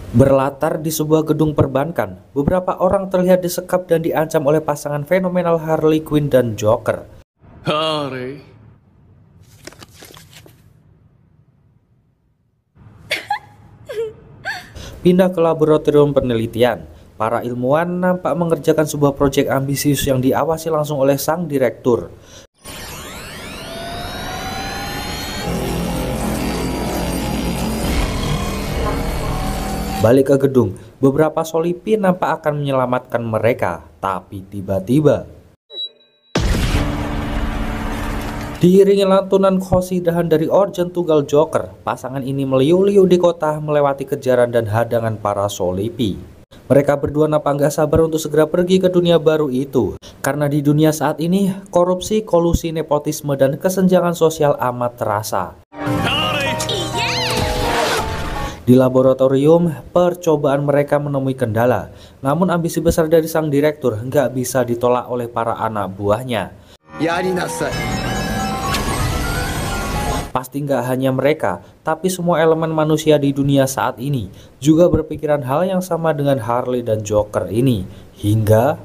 Berlatar di sebuah gedung perbankan, beberapa orang terlihat disekap dan diancam oleh pasangan fenomenal Harley Quinn dan Joker. Harley. Pindah ke laboratorium penelitian, para ilmuwan nampak mengerjakan sebuah proyek ambisius yang diawasi langsung oleh sang direktur. Balik ke gedung, beberapa Solipi nampak akan menyelamatkan mereka, tapi tiba-tiba diiringi lantunan qosidahan dari organ tunggal Joker, pasangan ini meliu-liu di kota melewati kejaran dan hadangan para Solipi. Mereka berdua nampak nggak sabar untuk segera pergi ke dunia baru itu, karena di dunia saat ini korupsi, kolusi, nepotisme, dan kesenjangan sosial amat terasa. Di laboratorium, percobaan mereka menemui kendala, namun ambisi besar dari sang direktur nggak bisa ditolak oleh para anak buahnya. Pasti nggak hanya mereka, tapi semua elemen manusia di dunia saat ini juga berpikiran hal yang sama dengan Harley dan Joker ini, hingga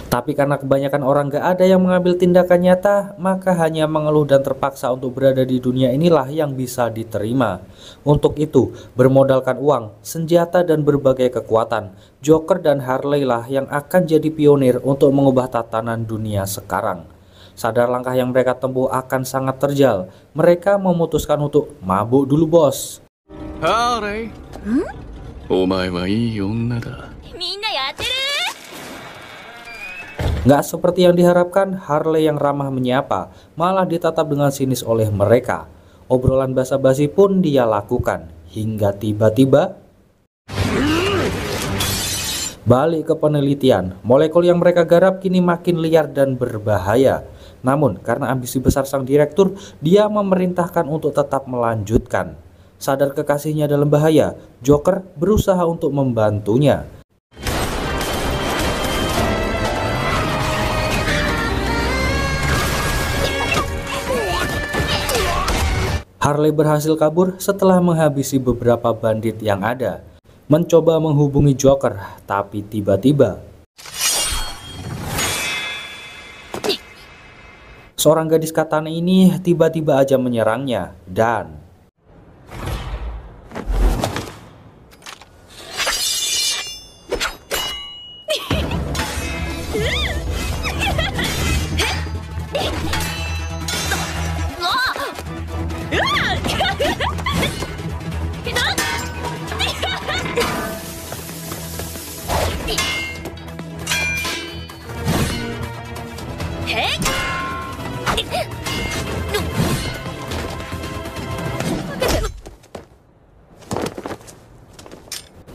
tapi karena kebanyakan orang gak ada yang mengambil tindakan nyata, maka hanya mengeluh dan terpaksa untuk berada di dunia inilah yang bisa diterima. Untuk itu, bermodalkan uang, senjata, dan berbagai kekuatan, Joker dan Harley lah yang akan jadi pionir untuk mengubah tatanan dunia sekarang. Sadar langkah yang mereka tempuh akan sangat terjal, mereka memutuskan untuk mabuk dulu, bos. Harley. Omae wa ii onna da. Nggak seperti yang diharapkan, Harley yang ramah menyapa malah ditatap dengan sinis oleh mereka. Obrolan basa-basi pun dia lakukan, hingga tiba-tiba balik ke penelitian. Molekul yang mereka garap kini makin liar dan berbahaya. Namun karena ambisi besar sang direktur, dia memerintahkan untuk tetap melanjutkan. Sadar kekasihnya dalam bahaya, Joker berusaha untuk membantunya. Harley berhasil kabur setelah menghabisi beberapa bandit yang ada. Mencoba menghubungi Joker, tapi tiba-tiba seorang gadis katana ini tiba-tiba aja menyerangnya dan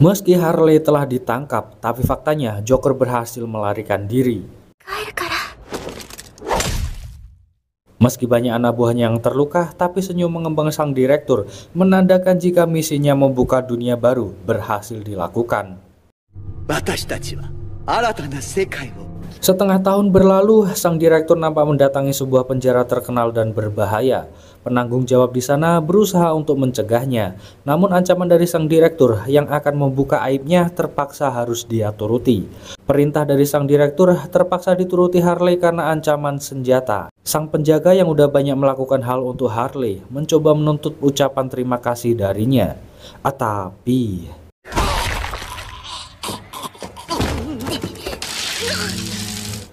meski Harley telah ditangkap, tapi faktanya Joker berhasil melarikan diri. Meski banyak anak buahnya yang terluka, tapi senyum mengembang sang direktur menandakan jika misinya membuka dunia baru berhasil dilakukan. Setengah tahun berlalu, sang direktur nampak mendatangi sebuah penjara terkenal dan berbahaya. Penanggung jawab di sana berusaha untuk mencegahnya, namun ancaman dari sang direktur yang akan membuka aibnya terpaksa harus dia turuti. Perintah dari sang direktur terpaksa dituruti Harley karena ancaman senjata. Sang penjaga yang udah banyak melakukan hal untuk Harley mencoba menuntut ucapan terima kasih darinya. Tapi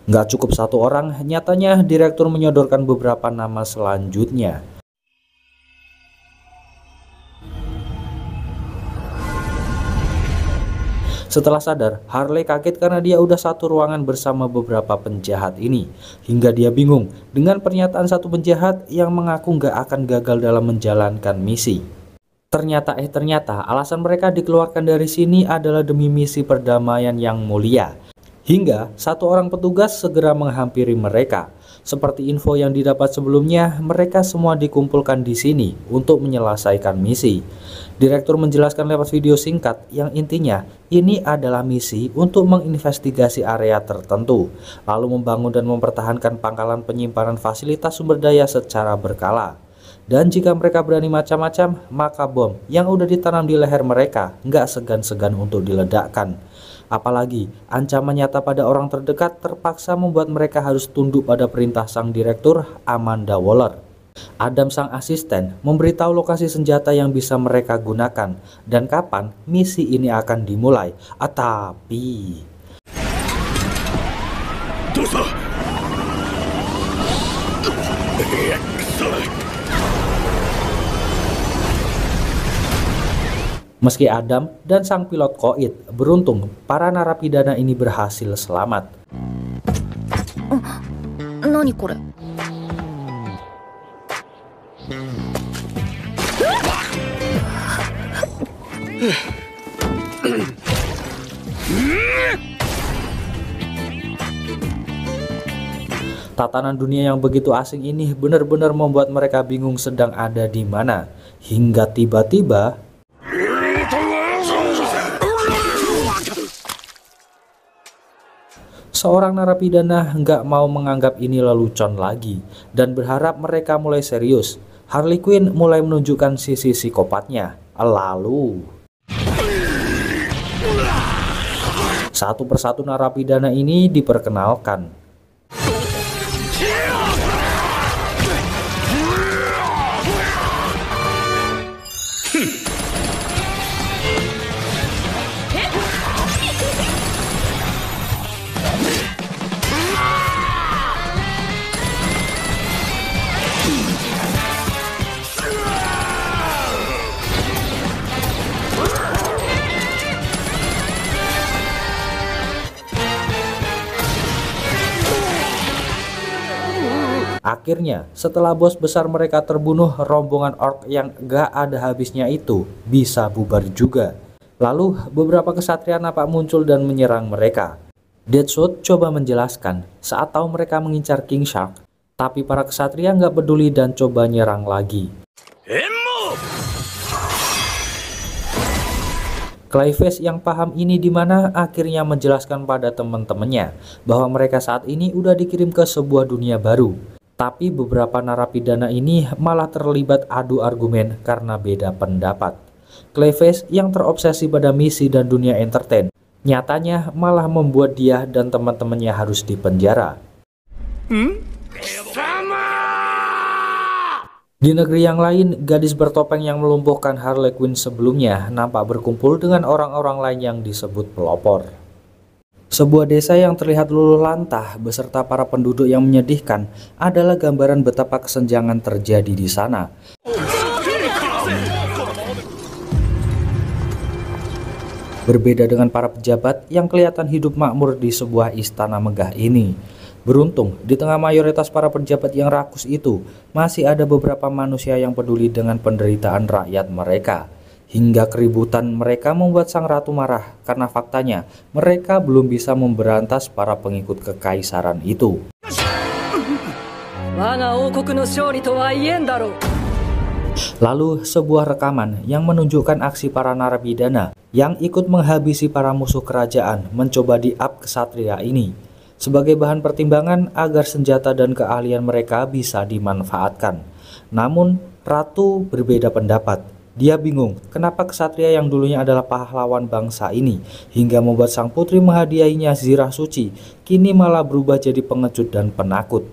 nggak cukup satu orang, nyatanya direktur menyodorkan beberapa nama selanjutnya. Setelah sadar, Harley kaget karena dia udah satu ruangan bersama beberapa penjahat ini. Hingga dia bingung dengan pernyataan satu penjahat yang mengaku nggak akan gagal dalam menjalankan misi. Ternyata alasan mereka dikeluarkan dari sini adalah demi misi perdamaian yang mulia. Hingga satu orang petugas segera menghampiri mereka. Seperti info yang didapat sebelumnya, mereka semua dikumpulkan di sini untuk menyelesaikan misi. Direktur menjelaskan lewat video singkat yang intinya ini adalah misi untuk menginvestigasi area tertentu, lalu membangun dan mempertahankan pangkalan penyimpanan fasilitas sumber daya secara berkala. Dan jika mereka berani macam-macam, maka bom yang udah ditanam di leher mereka nggak segan-segan untuk diledakkan. Apalagi ancaman nyata pada orang terdekat terpaksa membuat mereka harus tunduk pada perintah sang direktur Amanda Waller. Adam sang asisten memberitahu lokasi senjata yang bisa mereka gunakan dan kapan misi ini akan dimulai. Tapi meski Adam dan sang pilot koit beruntung, para narapidana ini berhasil selamat. Nani kore? Tatanan dunia yang begitu asing ini benar-benar membuat mereka bingung sedang ada di mana. Hingga tiba-tiba seorang narapidana nggak mau menganggap ini lelucon lagi dan berharap mereka mulai serius. Harley Quinn mulai menunjukkan sisi psikopatnya. Lalu satu persatu narapidana ini diperkenalkan. Akhirnya, setelah bos besar mereka terbunuh, rombongan orc yang gak ada habisnya itu bisa bubar juga. Lalu, beberapa kesatria nampak muncul dan menyerang mereka. Deadshot coba menjelaskan saat tahu mereka mengincar King Shark, tapi para kesatria nggak peduli dan coba nyerang lagi. Clayface yang paham ini dimana akhirnya menjelaskan pada teman-temannya bahwa mereka saat ini udah dikirim ke sebuah dunia baru. Tapi beberapa narapidana ini malah terlibat adu argumen karena beda pendapat. Clayface yang terobsesi pada misi dan dunia entertain, nyatanya malah membuat dia dan teman-temannya harus dipenjara. Di negeri yang lain, gadis bertopeng yang melumpuhkan Harley Quinn sebelumnya nampak berkumpul dengan orang-orang lain yang disebut pelopor. Sebuah desa yang terlihat luluh lantah beserta para penduduk yang menyedihkan adalah gambaran betapa kesenjangan terjadi di sana. Berbeda dengan para pejabat yang kelihatan hidup makmur di sebuah istana megah ini. Beruntung, di tengah mayoritas para pejabat yang rakus itu, masih ada beberapa manusia yang peduli dengan penderitaan rakyat mereka. Hingga keributan mereka membuat sang ratu marah karena faktanya mereka belum bisa memberantas para pengikut kekaisaran itu. Lalu sebuah rekaman yang menunjukkan aksi para narapidana yang ikut menghabisi para musuh kerajaan mencoba di-up kesatria ini sebagai bahan pertimbangan agar senjata dan keahlian mereka bisa dimanfaatkan. Namun ratu berbeda pendapat. Dia bingung kenapa kesatria yang dulunya adalah pahlawan bangsa ini hingga membuat sang putri menghadiahinya zirah suci kini malah berubah jadi pengecut dan penakut.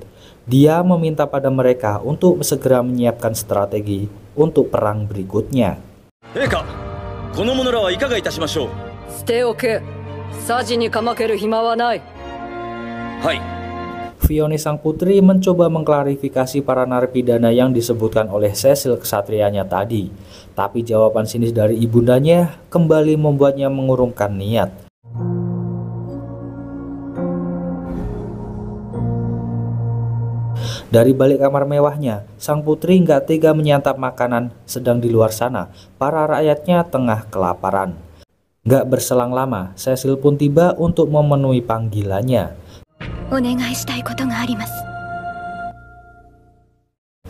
Dia meminta pada mereka untuk segera menyiapkan strategi untuk perang berikutnya. Fiona sang putri mencoba mengklarifikasi para narapidana yang disebutkan oleh Cecil kesatrianya tadi, tapi jawaban sinis dari ibundanya kembali membuatnya mengurungkan niat. Dari balik kamar mewahnya, sang putri nggak tega menyantap makanan sedang di luar sana para rakyatnya tengah kelaparan. Gak berselang lama, Cecil pun tiba untuk memenuhi panggilannya.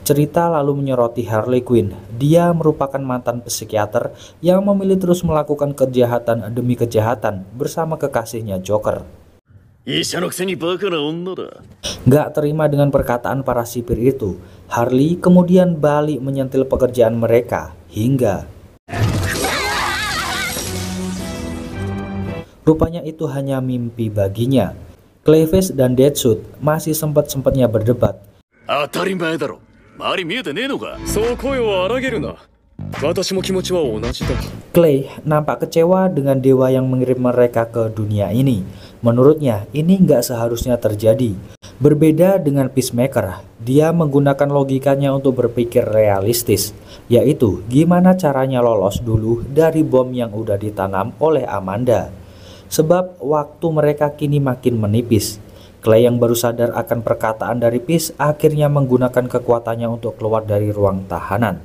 Cerita lalu menyoroti Harley Quinn. Dia merupakan mantan psikiater yang memilih terus melakukan kejahatan demi kejahatan bersama kekasihnya Joker. Gak terima dengan perkataan para sipir itu, Harley kemudian balik menyentil pekerjaan mereka hingga rupanya itu hanya mimpi baginya. Clayface dan Deadshot masih sempat-sempatnya berdebat. Clay nampak kecewa dengan dewa yang mengirim mereka ke dunia ini. Menurutnya ini nggak seharusnya terjadi. Berbeda dengan Peacemaker, dia menggunakan logikanya untuk berpikir realistis, yaitu gimana caranya lolos dulu dari bom yang udah ditanam oleh Amanda. Sebab waktu mereka kini makin menipis. Clay yang baru sadar akan perkataan dari Peace akhirnya menggunakan kekuatannya untuk keluar dari ruang tahanan.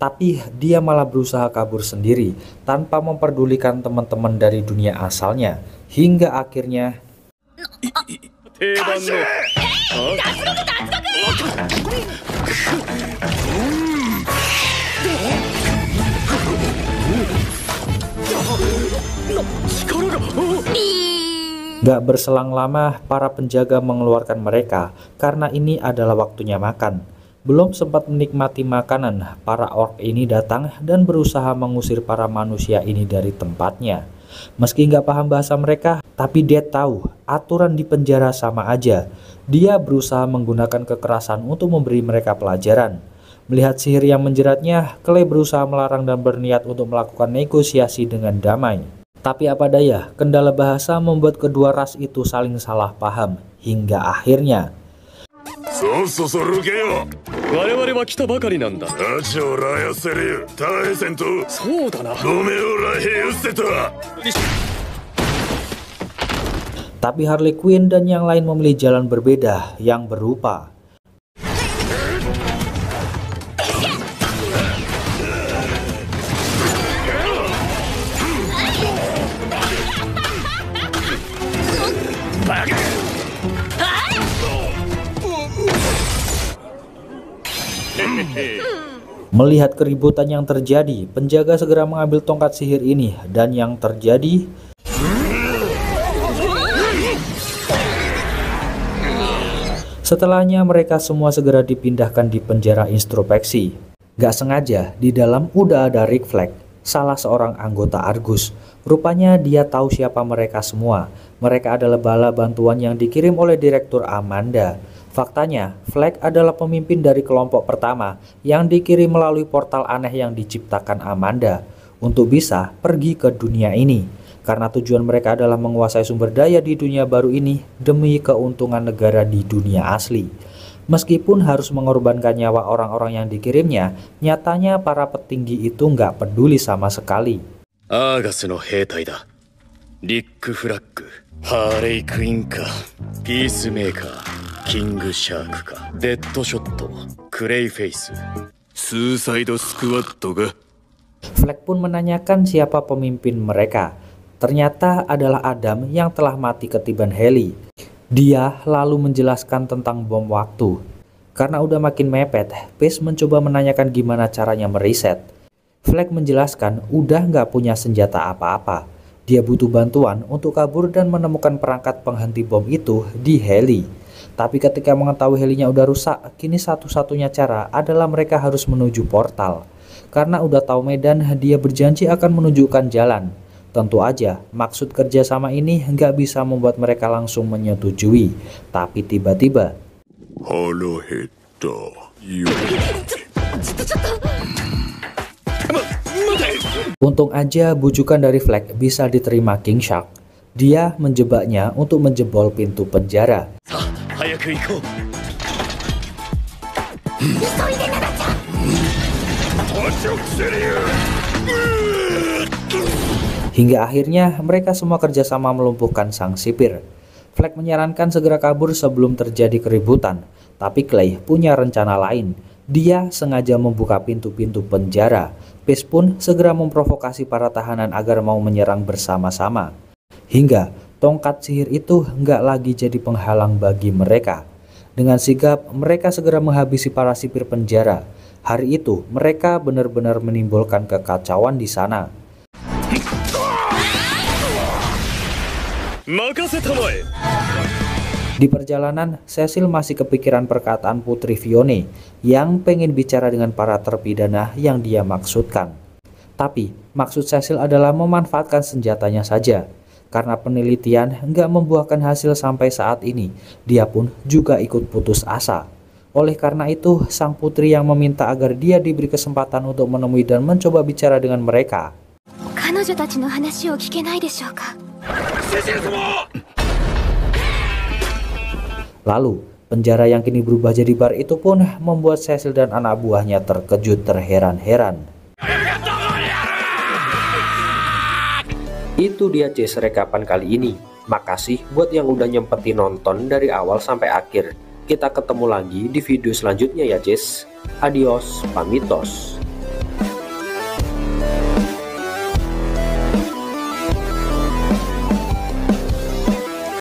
Tapi dia malah berusaha kabur sendiri tanpa memperdulikan teman-teman dari dunia asalnya. Hingga akhirnya gak berselang lama, para penjaga mengeluarkan mereka karena ini adalah waktunya makan. Belum sempat menikmati makanan, para orc ini datang dan berusaha mengusir para manusia ini dari tempatnya. Meski nggak paham bahasa mereka, tapi Dead tahu aturan di penjara sama aja. Dia berusaha menggunakan kekerasan untuk memberi mereka pelajaran. Melihat sihir yang menjeratnya, Clay berusaha melarang dan berniat untuk melakukan negosiasi dengan damai. Tapi apa daya, kendala bahasa membuat kedua ras itu saling salah paham, hingga akhirnya tapi Harley Quinn dan yang lain memilih jalan berbeda yang berupa Melihat keributan yang terjadi, penjaga segera mengambil tongkat sihir ini dan yang terjadi setelahnya mereka semua segera dipindahkan di penjara introspeksi. Gak sengaja di dalam udah ada Rick Flag, salah seorang anggota Argus. Rupanya dia tahu siapa mereka semua. Mereka adalah bala bantuan yang dikirim oleh Direktur Amanda. Faktanya, Flag adalah pemimpin dari kelompok pertama yang dikirim melalui portal aneh yang diciptakan Amanda untuk bisa pergi ke dunia ini. Karena tujuan mereka adalah menguasai sumber daya di dunia baru ini demi keuntungan negara di dunia asli. Meskipun harus mengorbankan nyawa orang-orang yang dikirimnya, nyatanya para petinggi itu nggak peduli sama sekali. Argus no heitai da. Rick Flag, Harley Quinn ka, Peacemaker, King Shark ka, Deadshot, Clayface, Suicide Squad ga. Flag pun menanyakan siapa pemimpin mereka. Ternyata adalah Adam yang telah mati ketiban heli. Dia lalu menjelaskan tentang bom waktu. Karena udah makin mepet, Peace mencoba menanyakan gimana caranya meriset. Flag menjelaskan udah nggak punya senjata apa-apa. Dia butuh bantuan untuk kabur dan menemukan perangkat penghenti bom itu di heli. Tapi ketika mengetahui helinya udah rusak, kini satu-satunya cara adalah mereka harus menuju portal. Karena udah tahu medan, dia berjanji akan menunjukkan jalan. Tentu aja, maksud kerjasama ini nggak bisa membuat mereka langsung menyetujui. Tapi tiba-tiba untung aja bujukan dari Flag bisa diterima King Shark. Dia menjebaknya untuk menjebol pintu penjara. Hingga akhirnya mereka semua kerjasama melumpuhkan sang sipir. Flag menyarankan segera kabur sebelum terjadi keributan. Tapi Clay punya rencana lain. Dia sengaja membuka pintu-pintu penjara. Pace pun segera memprovokasi para tahanan agar mau menyerang bersama-sama. Hingga tongkat sihir itu nggak lagi jadi penghalang bagi mereka. Dengan sigap, mereka segera menghabisi para sipir penjara. Hari itu, mereka benar-benar menimbulkan kekacauan di sana. Di perjalanan, Cecil masih kepikiran perkataan Putri Vione yang pengen bicara dengan para terpidana yang dia maksudkan. Tapi, maksud Cecil adalah memanfaatkan senjatanya saja. Karena penelitian nggak membuahkan hasil sampai saat ini, dia pun juga ikut putus asa. Oleh karena itu, sang putri yang meminta agar dia diberi kesempatan untuk menemui dan mencoba bicara dengan mereka. Lalu, penjara yang kini berubah jadi bar itu pun membuat Cecil dan anak buahnya terkejut terheran-heran. Itu dia Jess rekapan kali ini. Makasih buat yang udah nyempetin nonton dari awal sampai akhir. Kita ketemu lagi di video selanjutnya ya Jess. Adios, pamitos.